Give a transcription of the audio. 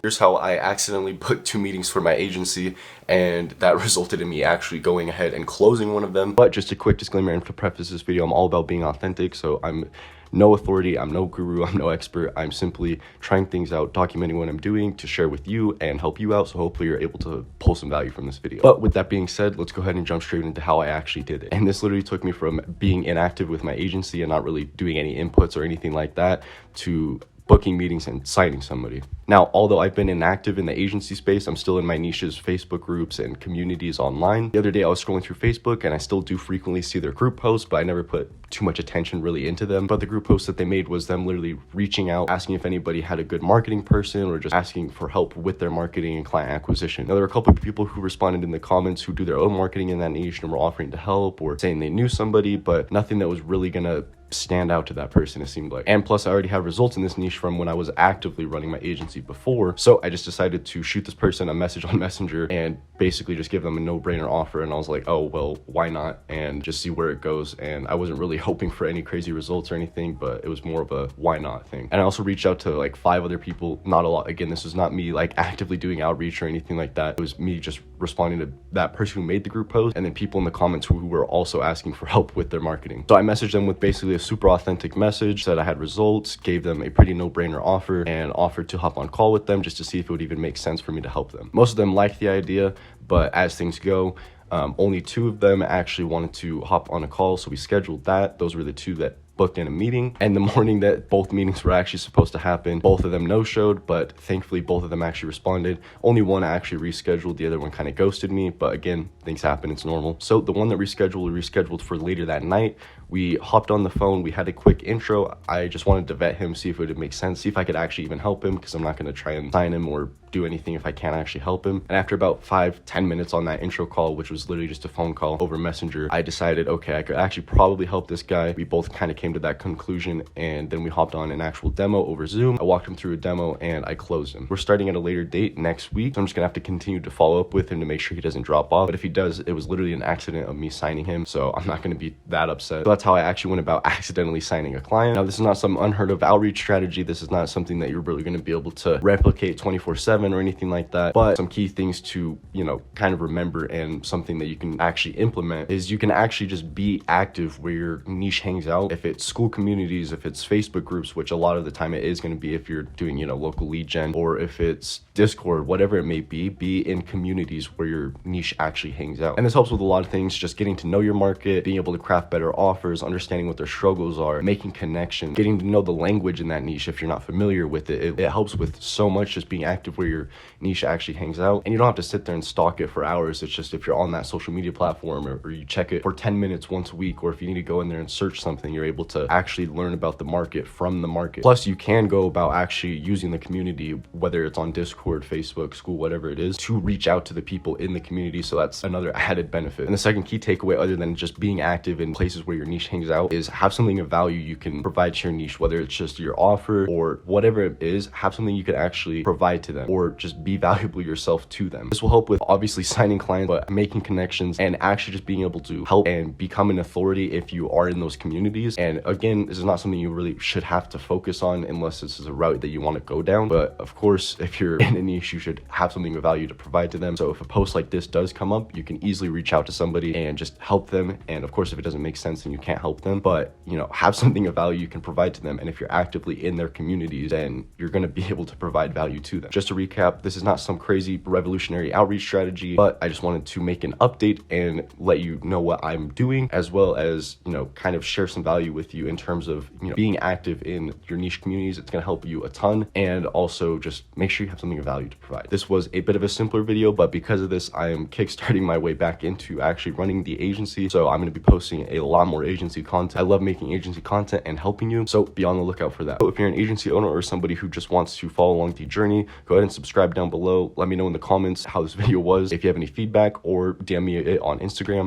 Here's how I accidentally put 2 meetings for my agency, and that resulted in me actually going ahead and closing one of them. But just a quick disclaimer, and to preface this video, I'm all about being authentic, so I'm no authority, I'm no guru, I'm no expert. I'm simply trying things out, documenting what I'm doing to share with you and help you out, so hopefully you're able to pull some value from this video. But with that being said, let's go ahead and jump straight into how I actually did it. And this literally took me from being inactive with my agency and not really doing any inputs or anything like that to booking meetings and signing somebody. Now, although I've been inactive in the agency space, I'm still in my niche's Facebook groups and communities online. The other day I was scrolling through Facebook, and I still do frequently see their group posts, but I never put too much attention really into them. But the group posts that they made was them literally reaching out, asking if anybody had a good marketing person, or just asking for help with their marketing and client acquisition. Now, there were a couple of people who responded in the comments who do their own marketing in that niche and were offering to help or saying they knew somebody, but nothing that was really gonna stand out to that person, it seemed like. And plus, I already have results in this niche from when I was actively running my agency before, so I just decided to shoot this person a message on Messenger and basically just give them a no-brainer offer. And I was like, oh well, why not, and just see where it goes. And I wasn't really hoping for any crazy results or anything, but it was more of a why not thing. And I also reached out to like 5 other people, not a lot. Again, this was not me like actively doing outreach or anything like that. It was me just responding to that person who made the group post, and then people in the comments who were also asking for help with their marketing. So I messaged them with basically a super authentic message, said I had results, gave them a pretty no-brainer offer, and offered to hop on call with them just to see if it would even make sense for me to help them. Most of them liked the idea, but as things go, only 2 of them actually wanted to hop on a call, so we scheduled that. Those were the 2 that booked in a meeting, and the morning that both meetings were actually supposed to happen, both of them no-showed, but thankfully both of them actually responded. Only one actually rescheduled, the other one kind of ghosted me, but again, things happen, it's normal. So the one that rescheduled for later that night. We hopped on the phone, we had a quick intro. I just wanted to vet him, see if it would make sense, see if I could actually even help him, because I'm not going to try and sign him or do anything if I can't actually help him. And after about 5-10 minutes on that intro call, which was literally just a phone call over Messenger, I decided, okay, I could actually probably help this guy. We both kind of came to that conclusion, and then we hopped on an actual demo over Zoom. I walked him through a demo and I closed him. We're starting at a later date next week, so I'm just gonna have to continue to follow up with him to make sure he doesn't drop off. But if he does, it was literally an accident of me signing him, so I'm not gonna be that upset. So that's how I actually went about accidentally signing a client. Now, this is not some unheard of outreach strategy. This is not something that you're really going to be able to replicate 24/7 or anything like that, but some key things to, you know, kind of remember, and something that you can actually implement is you can actually just be active where your niche hangs out. If it's school communities, if it's Facebook groups, which a lot of the time it is going to be if you're doing, you know, local lead gen, or if it's Discord, whatever it may be in communities where your niche actually hangs out. And this helps with a lot of things, just getting to know your market, being able to craft better offers, understanding what their struggles are, making connections, getting to know the language in that niche if you're not familiar with it. It helps with so much, just being active where your niche actually hangs out. And you don't have to sit there and stalk it for hours. It's just if you're on that social media platform, or you check it for 10 minutes once a week, or if you need to go in there and search something, you're able to actually learn about the market from the market. Plus, you can go about actually using the community, whether it's on Discord, Facebook, school, whatever it is, to reach out to the people in the community. So that's another added benefit. And the second key takeaway, other than just being active in places where your niche hangs out, is have something of value you can provide to your niche, whether it's just your offer or whatever it is. Have something you could actually provide to them, or just be valuable yourself to them. This will help with obviously signing clients, but making connections and actually just being able to help and become an authority if you are in those communities. And again, this is not something you really should have to focus on unless this is a route that you want to go down. But of course, if you're in a niche, you should have something of value to provide to them. So if a post like this does come up, you can easily reach out to somebody and just help them. And of course, if it doesn't make sense, then you can't help them, but you know, have something of value you can provide to them. And if you're actively in their communities, then you're going to be able to provide value to them. Just to recap, this is not some crazy revolutionary outreach strategy, but I just wanted to make an update and let you know what I'm doing, as well as, you know, kind of share some value with you in terms of, you know, being active in your niche communities. It's going to help you a ton, and also just make sure you have something of value to provide. This was a bit of a simpler video, but because of this, I am kickstarting my way back into actually running the agency. So I'm going to be posting a lot more agency content. I love making agency content and helping you, so be on the lookout for that. So if you're an agency owner or somebody who just wants to follow along the journey, go ahead and subscribe down below. Let me know in the comments how this video was, if you have any feedback, or DM me it on Instagram.